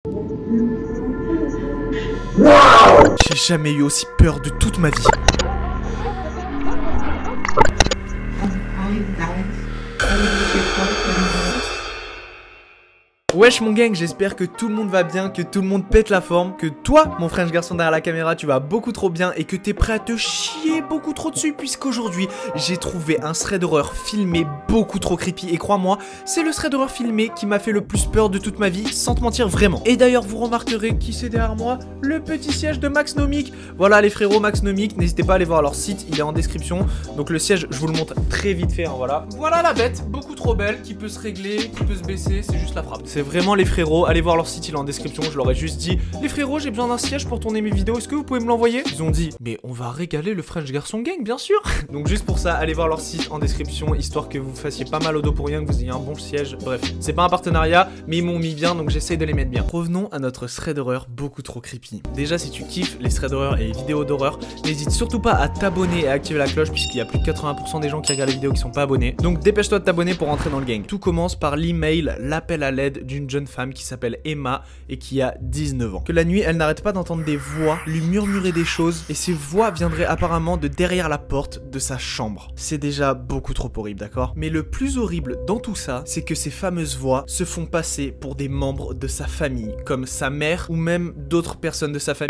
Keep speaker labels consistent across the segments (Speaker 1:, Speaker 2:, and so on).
Speaker 1: J'ai jamais eu aussi peur de toute ma vie. Wesh mon gang, j'espère que tout le monde va bien, que tout le monde pète la forme, que toi, mon French garçon derrière la caméra, tu vas beaucoup trop bien et que t'es prêt à te chier beaucoup trop dessus puisqu'aujourd'hui, j'ai trouvé un thread d'horreur filmé beaucoup trop creepy et crois-moi, c'est le thread d'horreur filmé qui m'a fait le plus peur de toute ma vie, sans te mentir vraiment. Et d'ailleurs, vous remarquerez qui c'est derrière moi, le petit siège de Max Nomic. Voilà les frérots Max Nomic, n'hésitez pas à aller voir leur site, il est en description. Donc le siège, je vous le montre très vite fait, hein, voilà. Voilà la bête, beaucoup trop belle, qui peut se régler, qui peut se baisser, c'est juste la frappe. C'est vraiment les frérots, allez voir leur site, il est en description, je leur ai juste dit les frérots, j'ai besoin d'un siège pour tourner mes vidéos, est-ce que vous pouvez me l'envoyer? Ils ont dit mais on va régaler le French Garçon Gang, bien sûr. Donc juste pour ça, allez voir leur site en description, histoire que vous fassiez pas mal au dos pour rien, que vous ayez un bon siège, bref, c'est pas un partenariat, mais ils m'ont mis bien, donc j'essaye de les mettre bien. Revenons à notre thread d'horreur beaucoup trop creepy. Déjà, si tu kiffes les threads d'horreur et les vidéos d'horreur, n'hésite surtout pas à t'abonner et à activer la cloche, puisqu'il y a plus de 80% des gens qui regardent les vidéos qui sont pas abonnés, donc dépêche-toi de t'abonner pour rentrer dans le gang. Tout commence par l'email, l'appel à l'aide d'une jeune femme qui s'appelle Emma et qui a 19 ans. Que la nuit, elle n'arrête pas d'entendre des voix lui murmurer des choses et ces voix viendraient apparemment de derrière la porte de sa chambre. C'est déjà beaucoup trop horrible, d'accord? Mais le plus horrible dans tout ça, c'est que ces fameuses voix se font passer pour des membres de sa famille, comme sa mère ou même d'autres personnes de sa famille.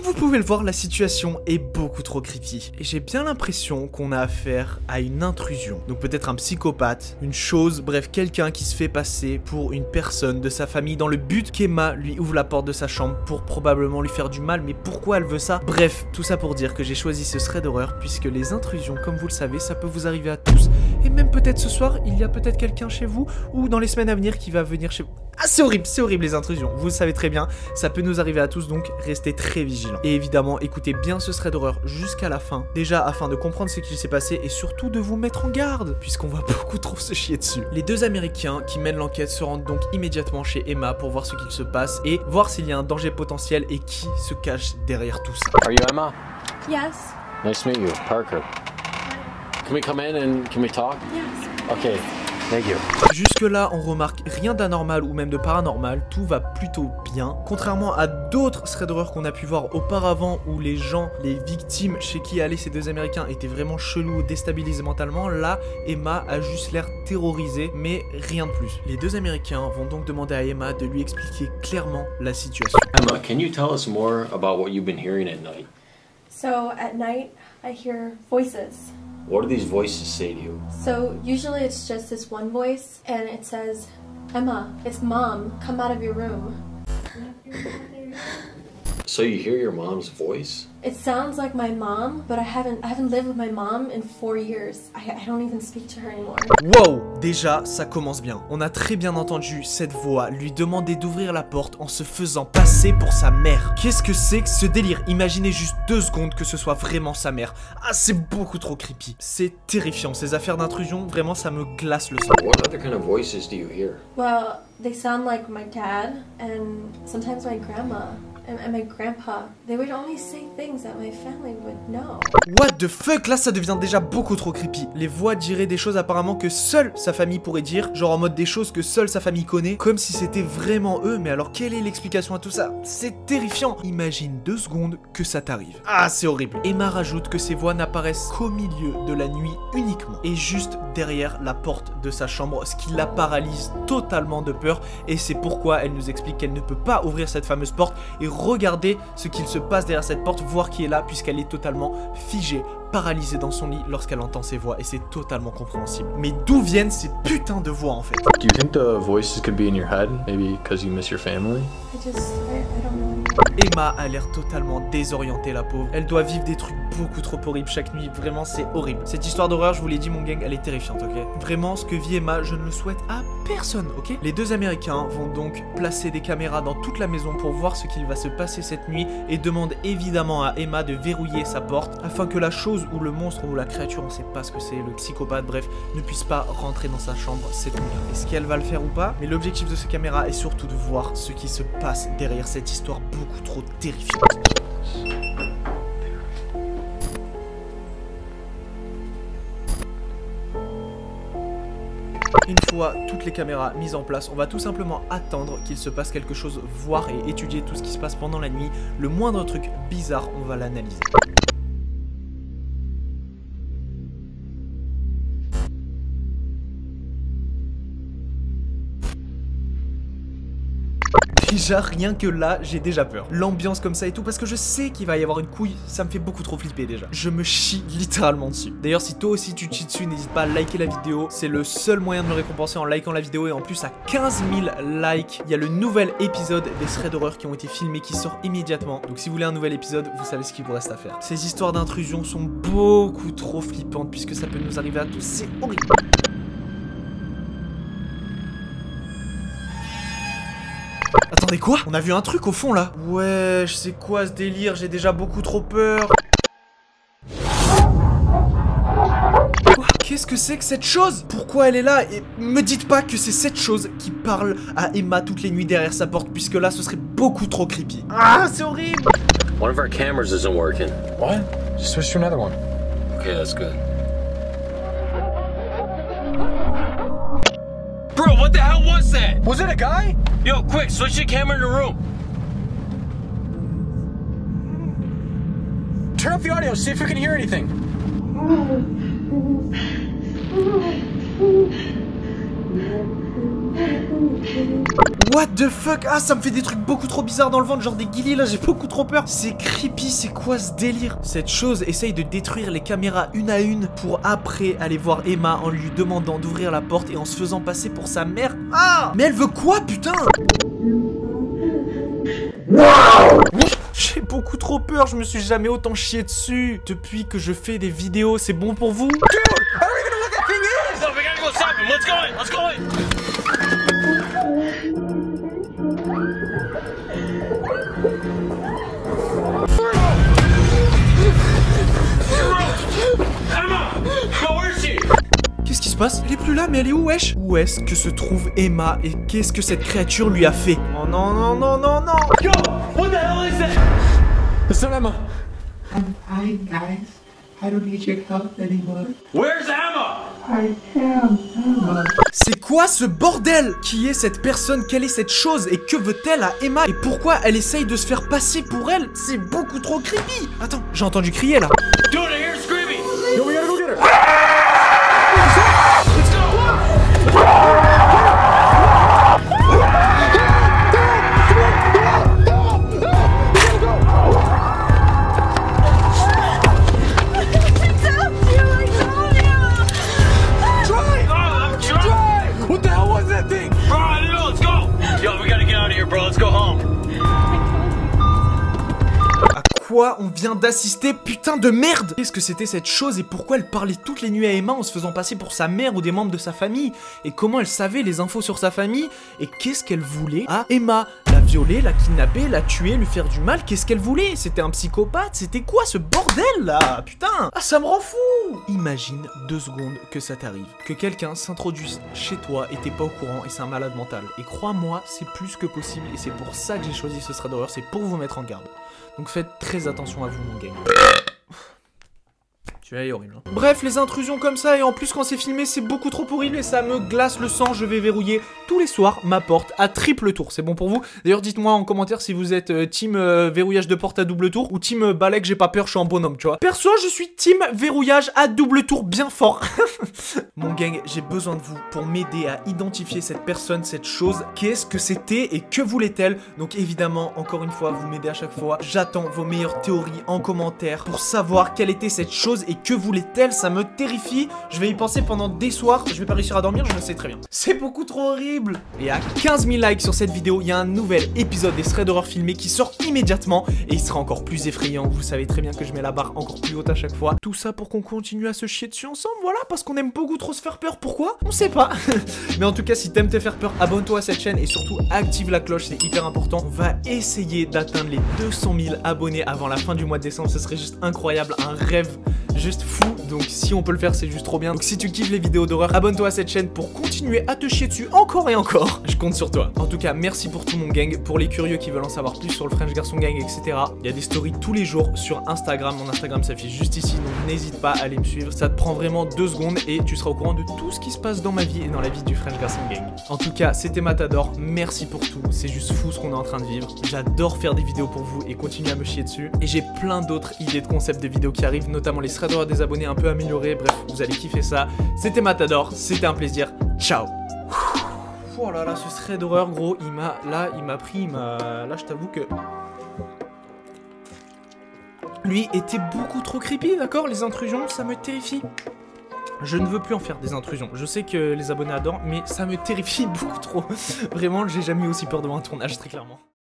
Speaker 1: Vous pouvez le voir, la situation est beaucoup trop creepy. Et j'ai bien l'impression qu'on a affaire à une intrusion. Donc peut-être un psychopathe, une chose, bref, quelqu'un qui se fait passer pour une personne de sa famille dans le but qu'Emma lui ouvre la porte de sa chambre pour probablement lui faire du mal. Mais pourquoi elle veut ça? Bref, tout ça pour dire que j'ai choisi ce thread d'horreur puisque les intrusions, comme vous le savez, ça peut vous arriver à tous. Et même peut-être ce soir, il y a peut-être quelqu'un chez vous ou dans les semaines à venir qui va venir chez vous. Ah, c'est horrible les intrusions, vous le savez très bien, ça peut nous arriver à tous, donc restez très vigilants. Et évidemment, écoutez bien ce thread d'horreur jusqu'à la fin, déjà afin de comprendre ce qui s'est passé et surtout de vous mettre en garde, puisqu'on va beaucoup trop se chier dessus. Les deux Américains qui mènent l'enquête se rendent donc immédiatement chez Emma pour voir ce qu'il se passe et voir s'il y a un danger potentiel et qui se cache derrière tout ça.
Speaker 2: Are you Emma?
Speaker 3: Yes.
Speaker 2: Nice to meet you, Parker. Can we come in and can we talk?
Speaker 3: Yes.
Speaker 2: Okay. Thank you.
Speaker 1: Jusque là, on remarque rien d'anormal ou même de paranormal, tout va plutôt bien. Contrairement à d'autres threads d'horreur qu'on a pu voir auparavant où les gens, les victimes chez qui allaient ces deux Américains étaient vraiment chelous, déstabilisés mentalement, là, Emma a juste l'air terrorisée, mais rien de plus. Les deux Américains vont donc demander à Emma de lui expliquer clairement la situation.
Speaker 2: Emma, can you tell us more about what you've been hearing at night?
Speaker 3: So at night, I hear voices.
Speaker 2: What do these voices say to you?
Speaker 3: So usually it's just this one voice, and it says, Emma, it's Mom, come out of your room.
Speaker 2: So you hear your mom's voice?
Speaker 3: It sounds like my mom, but I haven't lived with my mom in 4 years. I don't even speak to her anymore.
Speaker 1: Wow, déjà, ça commence bien. On a très bien entendu cette voix lui demander d'ouvrir la porte en se faisant passer pour sa mère. Qu'est-ce que c'est que ce délire? Imaginez juste 2 secondes que ce soit vraiment sa mère. Ah, c'est beaucoup trop creepy. C'est terrifiant, ces affaires d'intrusion, vraiment ça me glace le sang.
Speaker 2: What other kind of voices do you hear?
Speaker 3: Well, they sound like my dad, and sometimes my grandma. And my grandpa, they would only say things that my family would know.
Speaker 1: What the fuck? Là ça devient déjà beaucoup trop creepy. Les voix diraient des choses apparemment que seule sa famille pourrait dire, genre en mode des choses que seule sa famille connaît, comme si c'était vraiment eux. Mais alors quelle est l'explication à tout ça? C'est terrifiant. Imagine 2 secondes que ça t'arrive. Ah, c'est horrible. Emma rajoute que ces voix n'apparaissent qu'au milieu de la nuit uniquement et juste derrière la porte de sa chambre, ce qui la paralyse totalement de peur. Et c'est pourquoi elle nous explique qu'elle ne peut pas ouvrir cette fameuse porte et regarder ce qu'il se passe derrière cette porte, voir qui est là, puisqu'elle est totalement figée, paralysée dans son lit lorsqu'elle entend ces voix, et c'est totalement compréhensible. Mais d'où viennent ces putains de voix en fait?
Speaker 4: Do you think the voices could be in your head, maybe because you miss your family?
Speaker 3: I don't know.
Speaker 1: Emma a l'air totalement désorientée, la pauvre. Elle doit vivre des trucs beaucoup trop horribles chaque nuit, vraiment c'est horrible. Cette histoire d'horreur, je vous l'ai dit mon gang, elle est terrifiante, ok? Vraiment, ce que vit Emma, je ne le souhaite à personne, ok? Les deux Américains vont donc placer des caméras dans toute la maison pour voir ce qu'il va se passer cette nuit et demandent évidemment à Emma de verrouiller sa porte afin que la chose ou le monstre ou la créature, on sait pas ce que c'est, le psychopathe, bref, ne puisse pas rentrer dans sa chambre cette nuit. Est-ce qu'elle va le faire ou pas? Mais l'objectif de ces caméras est surtout de voir ce qui se passe derrière cette histoire beaucoup trop terrifiante. Une fois toutes les caméras mises en place, on va tout simplement attendre qu'il se passe quelque chose, voir et étudier tout ce qui se passe pendant la nuit. Le moindre truc bizarre, on va l'analyser. Déjà, rien que là, j'ai déjà peur. L'ambiance comme ça et tout, parce que je sais qu'il va y avoir une couille, ça me fait beaucoup trop flipper déjà. Je me chie littéralement dessus. D'ailleurs, si toi aussi tu te chies dessus, n'hésite pas à liker la vidéo. C'est le seul moyen de me récompenser en likant la vidéo. Et en plus, à 15 000 likes, il y a le nouvel épisode des threads d'horreur qui ont été filmés, qui sort immédiatement. Donc si vous voulez un nouvel épisode, vous savez ce qu'il vous reste à faire. Ces histoires d'intrusion sont beaucoup trop flippantes, puisque ça peut nous arriver à tous. C'est horrible. Attendez, quoi? On a vu un truc au fond là. Ouais, je sais quoi ce délire, j'ai déjà beaucoup trop peur. Quoi? Qu'est-ce que c'est que cette chose? Pourquoi elle est là? Et me dites pas que c'est cette chose qui parle à Emma toutes les nuits derrière sa porte, puisque là ce serait beaucoup trop creepy. Ah, c'est horrible.
Speaker 2: One of our cameras isn't working.
Speaker 4: What? Just switch to another one.
Speaker 2: Okay, that's good. Bro, what the hell was that?
Speaker 4: Was it a guy?
Speaker 2: Yo, quick, switch the camera in the room.
Speaker 4: Turn up the audio, see if you can hear anything.
Speaker 1: What the fuck? Ah, ça me fait des trucs beaucoup trop bizarres dans le ventre, genre des guillis là, j'ai beaucoup trop peur. C'est creepy, c'est quoi ce délire? Cette chose essaye de détruire les caméras une à une pour après aller voir Emma en lui demandant d'ouvrir la porte et en se faisant passer pour sa mère. Ah! Mais elle veut quoi, putain? J'ai beaucoup trop peur, je me suis jamais autant chié dessus. Depuis que je fais des vidéos, c'est bon pour vous?
Speaker 4: Dude, how are we gonna know what that thing is?
Speaker 2: No, we gotta go stop him. Let's go in. Let's go in.
Speaker 1: Qu'est-ce qui se passe? Elle est plus là, mais elle est où, wesh? Où est-ce que se trouve Emma et qu'est-ce que cette créature lui a fait? Oh non, non, non, non, non!
Speaker 2: Yo, what the hell is that?
Speaker 4: It's not Emma.
Speaker 5: I'm fine, guys. I don't need your help anymore.
Speaker 2: Where's Emma?
Speaker 5: I am Emma.
Speaker 1: C'est quoi ce bordel? Qui est cette personne? Quelle est cette chose? Et que veut-elle à Emma? Et pourquoi elle essaye de se faire passer pour elle? C'est beaucoup trop creepy! Attends, j'ai entendu crier là.
Speaker 2: Dude, I hear screaming.
Speaker 4: Yo, we gotta go get her.
Speaker 2: Let's go.
Speaker 4: What the hell was that thing?
Speaker 2: Bro, I don't know. Let's go. Yo, we gotta get out of here, bro. Let's go home.
Speaker 1: À quoi on vient d'assister, putain de merde? Qu'est-ce que c'était cette chose et pourquoi elle parlait toutes les nuits à Emma en se faisant passer pour sa mère ou des membres de sa famille? Et comment elle savait les infos sur sa famille? Et qu'est-ce qu'elle voulait à Emma? La violer, la kidnapper, la tuer, lui faire du mal? Qu'est-ce qu'elle voulait? C'était un psychopathe? C'était quoi ce bordel là? Putain! Ah, ça me rend fou! Imagine 2 secondes que ça t'arrive. Que quelqu'un s'introduise chez toi et t'es pas au courant et c'est un malade mental. Et crois-moi, c'est plus que possible et c'est pour ça que j'ai choisi ce thread d'horreur, c'est pour vous mettre en garde. Donc faites très attention à vous, mon gang. Tu es horrible. Hein. Bref, les intrusions comme ça, et en plus quand c'est filmé, c'est beaucoup trop horrible et ça me glace le sang. Je vais verrouiller tous les soirs ma porte à triple tour. C'est bon pour vous? D'ailleurs, dites-moi en commentaire si vous êtes team verrouillage de porte à double tour ou team balai que j'ai pas peur, je suis un bonhomme, tu vois. Perso, je suis team verrouillage à double tour bien fort. Mon gang, j'ai besoin de vous pour m'aider à identifier cette personne, cette chose. Qu'est-ce que c'était et que voulait-elle? Donc évidemment, encore une fois, vous m'aidez à chaque fois. J'attends vos meilleures théories en commentaire pour savoir quelle était cette chose et que voulait-elle. Ça me terrifie. Je vais y penser pendant des soirs. Je vais pas réussir à dormir, je le sais très bien. C'est beaucoup trop horrible. Et à 15 000 likes sur cette vidéo, il y a un nouvel épisode des threads d'horreur filmés qui sort immédiatement et il sera encore plus effrayant. Vous savez très bien que je mets la barre encore plus haute à chaque fois. Tout ça pour qu'on continue à se chier dessus ensemble, voilà, parce qu'on aime beaucoup trop se faire peur. Pourquoi? On sait pas. Mais en tout cas, si t'aimes te faire peur, abonne-toi à cette chaîne et surtout active la cloche, c'est hyper important. On va essayer d'atteindre les 200 000 abonnés avant la fin du mois de décembre. Ce serait juste incroyable, un rêve. juste fou. Donc si on peut le faire, c'est juste trop bien. Donc si tu kiffes les vidéos d'horreur, abonne-toi à cette chaîne pour continuer à te chier dessus encore et encore. Je compte sur toi. En tout cas, merci pour tout mon gang. Pour les curieux qui veulent en savoir plus sur le French Garçon Gang, etc. Il y a des stories tous les jours sur Instagram. Mon Instagram s'affiche juste ici, donc n'hésite pas à aller me suivre. Ça te prend vraiment 2 secondes et tu seras au courant de tout ce qui se passe dans ma vie et dans la vie du French Garçon Gang. En tout cas, c'était Matador. Merci pour tout. C'est juste fou ce qu'on est en train de vivre. J'adore faire des vidéos pour vous et continuer à me chier dessus. Et j'ai plein d'autres idées de concepts de vidéos qui arrivent, notamment les threads des abonnés un peu améliorés. Bref, vous allez kiffer ça. C'était Matador. C'était un plaisir. Ciao. Oh là là, ce thread d'horreur, gros, il m'a pris, là, je t'avoue que... Lui était beaucoup trop creepy, d'accord? Les intrusions, ça me terrifie. Je ne veux plus en faire des intrusions. Je sais que les abonnés adorent, mais ça me terrifie beaucoup trop. Vraiment, j'ai jamais eu aussi peur devant un tournage, très clairement.